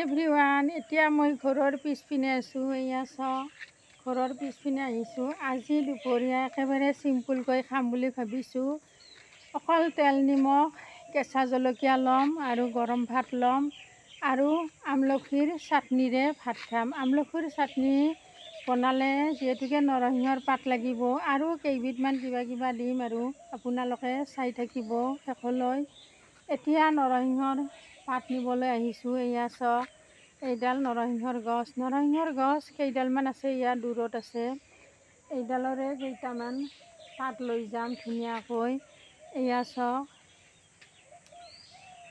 হাই everyone, এতিয়া মই ঘৰৰ পিছপিনে আছোঁ। এয়া চাওক, ঘৰৰ পিছপিনে আহিছোঁ। আজি দুপৰীয়া একেবাৰে চিম্পুলকৈ খাম বুলি ভাবিছোঁ। অকল তেল নিমখ কেঁচা জলকীয়া ল'ম আৰু গৰম ভাত ল'ম আৰু আমলখিৰ চাটনিৰে ভাত খাম। আমলখিৰ চাটনি বনালে যিহেতুকে নৰসিংহৰ পাত লাগিব আৰু কেইবিধমান কিবা দিম আৰু আপোনালোকে চাই থাকিব শেষলৈ। এতিয়া নৰসিংহৰ পাত নিবলৈ আহিছোঁ। এয়া চাওক, এইডাল নৰসিংহৰ গছ কেইডালমান আছে, ইয়াত দূৰত আছে। এইডালৰে কেইটামান পাত লৈ যাম ধুনীয়াকৈ। এয়া চাওক,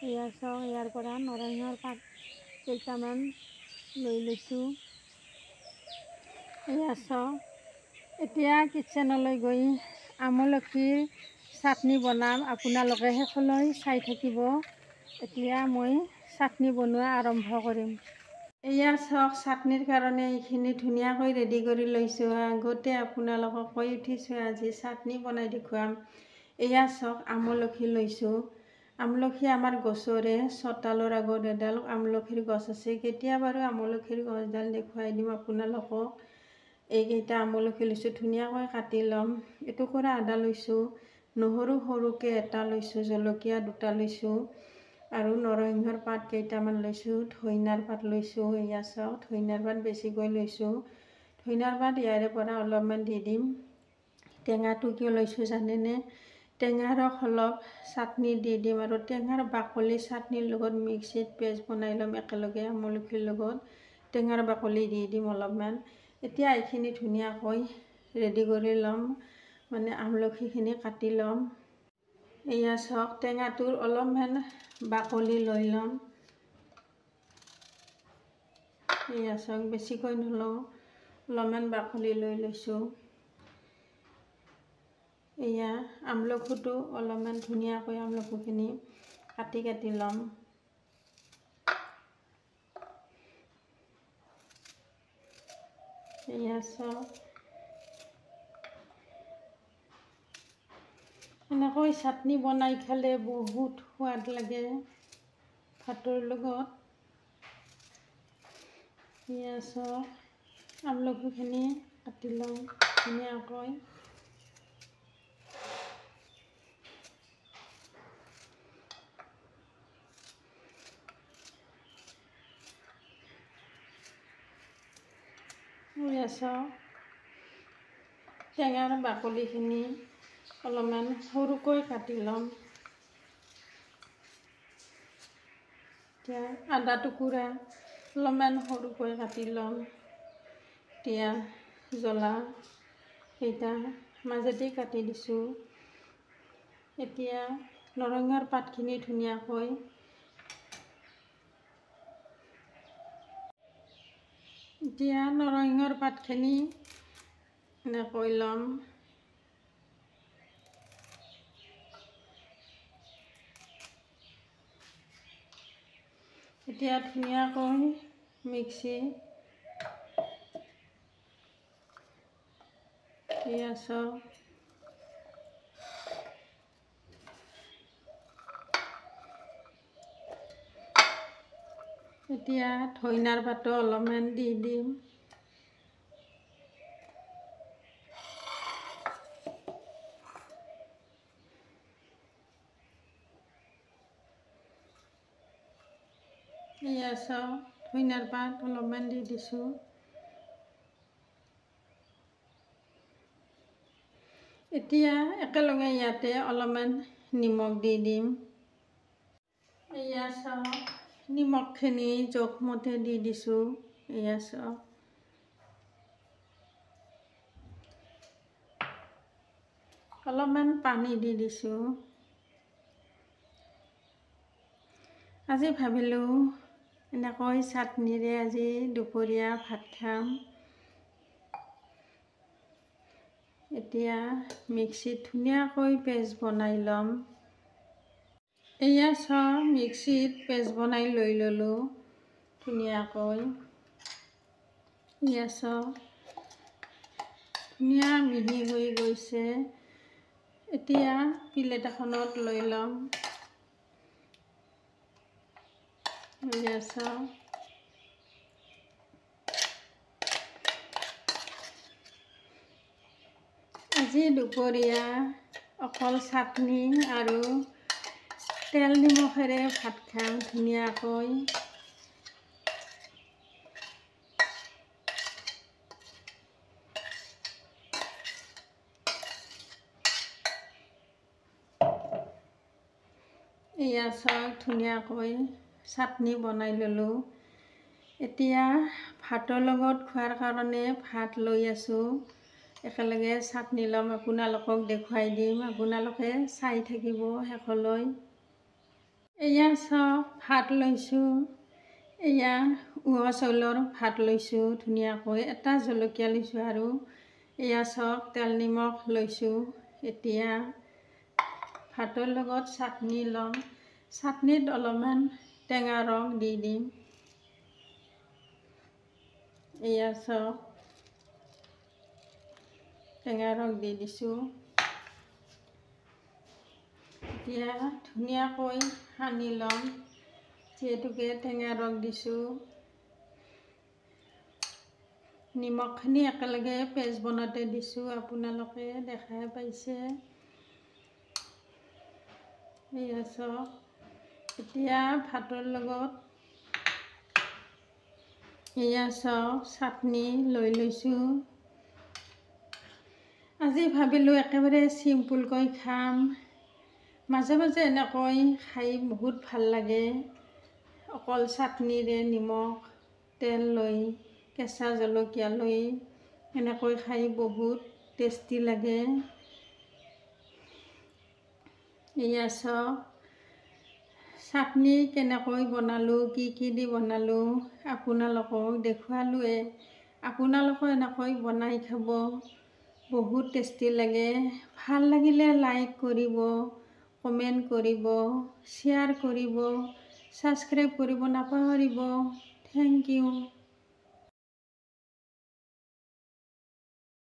ইয়াৰ পৰা নৰসিংহৰ পাত কেইটামান লৈ লৈছোঁ। এয়া চাওক, এতিয়া কিটচেনলৈ গৈ আমলখিৰ চাটনি বনাম, আপোনালোকে শেষলৈ চাই থাকিব। এতিয়া মই চাটনি বনোৱা আৰম্ভ কৰিম। এয়া চাওক, চাটনিৰ কাৰণে এইখিনি ধুনীয়াকৈ ৰেডি কৰি লৈছোঁ। আগতে আপোনালোকক কৈ উঠিছোঁ আজি চাটনি বনাই দেখুৱাম। এয়া চাওক, আমলখি লৈছোঁ। আমলখি আমাৰ গছৰে, চোতালৰ আগত এডাল আমলখিৰ গছ আছে। কেতিয়া বাৰু আমলখিৰ গছডাল দেখুৱাই দিম আপোনালোকক। এইকেইটা আমলখি লৈছোঁ, ধুনীয়াকৈ কাটি ল'ম। এটুকুৰা আদা লৈছোঁ, নহৰু সৰুকৈ এটা লৈছোঁ, জলকীয়া দুটা লৈছোঁ আৰু নৰসিংহৰ পাত কেইটামান লৈছোঁ, ধইনাৰ পাত লৈছোঁ। এয়া চাওক, ধইনাৰ পাত বেছিকৈ লৈছোঁ। ধইনাৰ পাত ইয়াৰে পৰা অলপমান দি দিম। টেঙাটো কিয় লৈছোঁ জানেনে? টেঙাৰ ৰস অলপ চাটনি দি দিম আৰু টেঙাৰ বাকলি চাটনিৰ লগত মিক্সিত পেষ্ট বনাই ল'ম একেলগে আমলখিৰ লগত। টেঙাৰ বাকলি দি দিম অলপমান। এতিয়া এইখিনি ধুনীয়াকৈ ৰেডি কৰি ল'ম, মানে আমলখিখিনি কাটি ল'ম। এয়া চাওক, টেঙাটোৰ অলপমান বাকলি লৈ ল'ম। এয়া চাওক, বেছিকৈ নলওঁ, অলপমান বাকলি লৈ লৈছোঁ। এয়া আমলখিটো অলপমান ধুনীয়াকৈ আমলখিখিনি কাটি ল'ম। এয়া চাওক, এনেকৈ চাটনি বনাই খালে বহুত সোৱাদ লাগে ভাতৰ লগত। এয়া চাওক, আমলখিখিনি কাটি ল'ম ধুনীয়াকৈ। এয়া চাওক, টেঙাৰ বাকলিখিনি অলপমান সৰুকৈ কাটি ল'ম। এতিয়া আদা টুকুৰা অলপমান সৰুকৈ কাটি ল'ম। এতিয়া জ্বলা কেইটা মাজেদি কাটি দিছোঁ। এতিয়া নৰসিংহৰ পাতখিনি ধুনীয়াকৈ এনেকৈ ল'ম। এতিয়া ধুনীয়াকৈ মিক্সি। এয়া চাওক, এতিয়া ধইনাৰ পাতো অলপমান দি দিম। এয়া চাওক, ধইনাৰ পাত অলপমান দি দিছোঁ। এতিয়া একেলগে ইয়াতে অলপমান নিমখ দি দিম। এয়া চাওক, নিমখখিনি জোখমতে দি দিছোঁ। এয়া চাওক, অলপমান পানী দি দিছোঁ। আজি ভাবিলোঁ এনেকৈ চাটনিৰে আজি দুপৰীয়া ভাত খাম। এতিয়া মিক্সিত ধুনীয়াকৈ পেষ্ট বনাই ল'ম। এয়া চাওক, মিক্সিত পেষ্ট বনাই লৈ ল'লোঁ ধুনীয়াকৈ। এয়া চাওক, ধুনীয়া মিহি হৈ গৈছে। এতিয়া প্লেট এখনত লৈ ল'ম। এয়া চাওক, আজি দুপৰীয়া অকল চাটনি আৰু তেল নিমখেৰে ভাত খাম ধুনীয়াকৈ। এয়া চাওক ধুনীয়াকৈ চাটনি বনাই ল'লোঁ। এতিয়া ভাতৰ লগত খোৱাৰ কাৰণে ভাত লৈ আছোঁ। একেলগে চাটনি ল'ম, আপোনালোকক দেখুৱাই দিম, আপোনালোকে চাই থাকিব শেষলৈ। এয়া চাওক ভাত লৈছোঁ। এয়া উহোৱা চাউলৰ ভাত লৈছোঁ ধুনীয়াকৈ, এটা জলকীয়া লৈছোঁ আৰু এয়া চাওক তেল নিমখ লৈছোঁ। এতিয়া ভাতৰ লগত চাটনি ল'ম। চাটনিত অলপমান টেঙা ৰস দি দিম। এয়া চাওক টেঙা ৰস দি দিছোঁ। এতিয়া ধুনীয়াকৈ সানি ল'ম, যিহেতুকে টেঙা ৰস দিছোঁ। নিমখখিনি একেলগে পেষ্ট বনাওঁতে দিছোঁ, আপোনালোকে দেখাই পাইছে। এয়া চাওক এতিয়া ভাতৰ লগত এয়া চাওক চাটনি লৈ লৈছোঁ। আজি ভাবিলোঁ একেবাৰে চিম্পুলকৈ খাম। মাজে মাজে এনেকৈ খাই বহুত ভাল লাগে। অকল চাটনিৰে নিমখ তেল লৈ কেঁচা জলকীয়া লৈ এনেকৈ খাই বহুত টেষ্টি লাগে। এয়া চাওক চাটনি কেনেকৈ বনালোঁ, কি দি বনালোঁ আপোনালোকক দেখুৱালোৱে। আপোনালোকে এনেকৈ বনাই খাব, বহুত টেষ্টি লাগে। ভাল লাগিলে লাইক কৰিব, কমেণ্ট কৰিব, শ্বেয়াৰ কৰিব, ছাবস্ক্ৰাইব কৰিব নাপাহৰিব। Thank U.